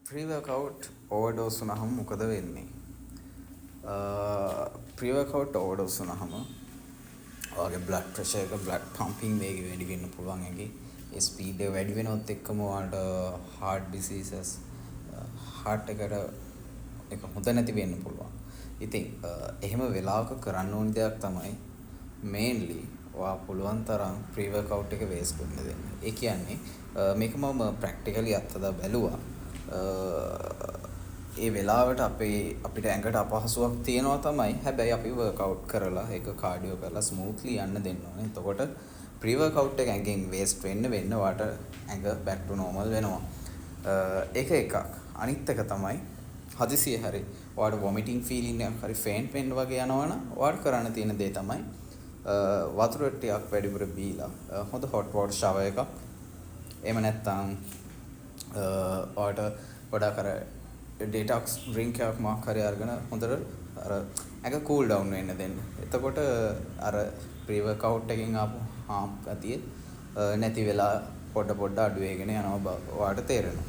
ප්‍රී-වර්කවුට් ඕවර්ඩෝස් වුණාම මොකද වෙන්නේ? ප්‍රී-වර්කවුට් ඕවර්ඩෝස් වුණාම ඔයාගේ බ්ලඩ් ප්‍රෙෂර් එක බ්ලඩ් පම්පින් වේගය වැඩි වෙන්න පුළුවන් ඇඟේ. ඒ ස්පීඩ් එක වැඩි වෙනවත් එක්කම ඔයාලට heart diseases heart එකට එක හොඳ නැති වෙන්න පුළුවන්. ඉතින් එහෙම වෙලාවක කරන්න ඕනි දෙයක් තමයි mainly ඔයා පුළුවන් තරම් ප්‍රී-වර්කවුට් එක වේස්ට් වෙන්න දෙන්න. ඒ කියන්නේ මේක මම ප්‍රැක්ටිකලි අත්දැක බැලුවා. ඒ වෙලාවට අපිට ඇඟට අපහසුයක් තියෙනවා තමයි. හැබැයි අපි වර්කවුට් කරලා ඒක කාඩියෝ කරලා ස්මූත්ලි යන්න දෙන්න ඕනේ. එතකොට ප්‍රී වර්කවුට් එක ඇඟෙන් වේස්ට් වෙන්න වාට ඇඟ බෑක් ටු නෝමල් වෙනවා. ඒක එකක්. අනිත් එක තමයි හදිසියෙ හරි ඔයාට වොමිටිං ෆීලිං එකක් හරි ෆේන්ට් වෙන්න වගේ යනවනම් ඔයාට කරන්න තියෙන දේ තමයි වතුර ටිකක් වැඩිපුර බීලා හොඳ හොට් වෝටර් ෂවර් එකක්. එහෙම නැත්නම් ඔයාට ගොඩාක් අර ඩීටොක්ස් ඩ්‍රින්ක් එකක් මොකක් හරි අරගෙන හොඳට අර ඇඟ කූල් ඩවුන් වෙන්න දෙන්න. එතකොට අර ප්‍රී වර්කවුට් එකෙන් ආපු හාම් ගතිය නැති වෙලා පොඩ අඩු වෙගෙන යනවා බව ඔයාට තේරෙනවා.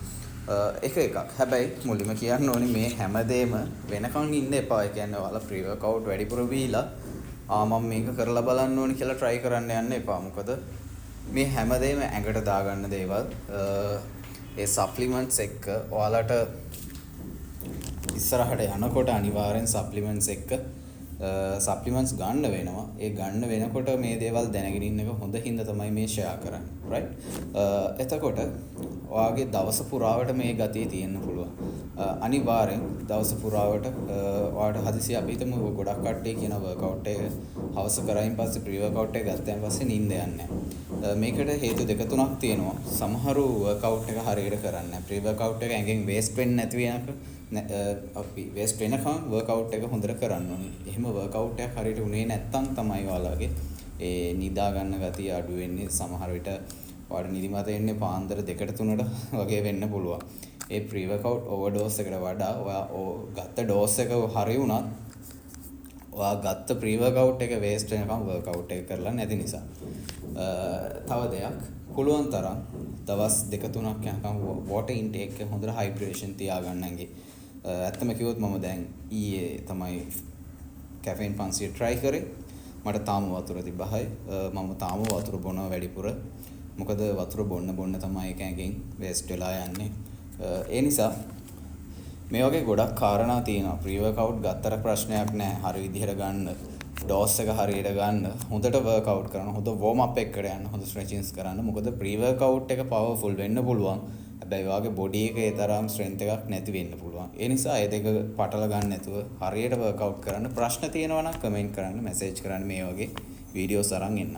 ඒක එකක්. හැබැයි මුලින්ම කියන්න ඕනේ මේ හැමදේම වෙනකන් ඉන්න එපා. ඒ කියන්නේ ඔයාලා ප්‍රී වර්කවුට් වැඩිපුර බීලා මම මේක කරලා බලන්න ඕනේ කියලා try කරන්න යන්න එපා. මොකද මේ හැමදේම ඇඟට දාගන්න දේවල් ඒ සප්ලිමන්ට්ස් එක්ක ඔයාලට ඉස්සරහට යනකොට අනිවාර්යෙන් සප්ලිමන්ට්ස් එක්ක සප්ලිමන්ට්ස් ගන්න වෙනවා. ඒ ගන්න වෙනකොට මේ දේවල් දැනගෙන ඉන්න එක හොඳ හින්දා තමයි මේ ෂෙයා කරන්නේ. right? එතකොට ඔයාගේ දවස පුරාවට මේ ගතිය තියෙන්න පුළුවන්. අනිවාර්යෙන් දවස පුරාවට ඔයාට හදිසිය අපි හිතමු ගොඩක් කට්ටිය කියන වර්කවුට් එක හවස කරයින් පස්සේ ප්‍රී වර්කවුට් එක ගත්තයින් පස්සේ නිින්ද යන්නේ නැහැ. මේකට හේතු දෙක තුනක් තියෙනවා. සමහරු වර්කවුට් එක හරියට කරන්නේ නැහැ. ප්‍රී වර්කවුට් එක ඇඟෙන් වේස්ට් වෙන්නේ නැති වෙනක අපි වේස්ට් වෙනකම් වර්කවුට් එක හොඳට කරන්න ඕනේ. එහෙම වර්කවුට් එකක් හරියට උනේ නැත්තම් තමයි ඔයාලගේ ඒ නිදා ගන්න ගතිය අඩු වෙන්නේ. සමහර විට ඔයාලට නිදිමත එන්නේ පාන්දර 2ට 3ට වගේ වෙන්න පුළුවන්. ඒ ප්‍රී වර්කවුට් ඕවර්ඩෝස් එකට වඩා ඔයා ගත්ත ඩෝස් එක හරි වුණත් ඔයා ගත්ත ප්‍රී වර්කවුට් එක වේස්ට් වෙනකම් වර්කවුට් එක කරලා නැති නිසා. තව දෙයක් පුළුවන් තරම් දවස් 2-3ක් යනකම් වෝටර් ඉන්ටේක් එක හොඳට හයිඩ්‍රේෂන් තියාගන්න ඇඟේ. ඇත්තම කිව්වොත් මම දැන් ඊයේ තමයි කැෆේන් 500 try කරේ. මට තාම වතුර තිබ්බහයි. මම තාම වතුර බොනවා වැඩිපුර. මොකද වතුර බොන්න තමයි ඒක ඇඟෙන් වේස්ට් වෙලා යන්නේ. ඒ නිසා මේ වගේ ගොඩක් කාරණා තියෙනවා. ප්‍රී වර්කවුට් ගත්තට ප්‍රශ්නයක් නැහැ. හරි විදිහට ගන්න. ඩෝස් එක හරියට ගන්න. හොඳට වර්කවුට් කරන්න. හොඳ වෝම් අප් එකකට යන්න. හොඳ ස්ට්‍රෙචින්ග්ස් කරන්න. මොකද ප්‍රී වර්කවුට් එක පවර්ෆුල් වෙන්න පුළුවන්. හැබැයි ඔයාගේ බොඩි එකේ ඒ තරම් ස්ට්‍රෙන්ත් එකක් නැති වෙන්න පුළුවන්. ඒ නිසා ඒ දෙක පටල ගන්න නැතුව හරියට වර්කවුට් කරන්න. ප්‍රශ්න තියෙනවා නම් කමෙන්ට් කරන්න, මැසේජ් කරන්න මේ වගේ වීඩියෝස් අරන් එන්න.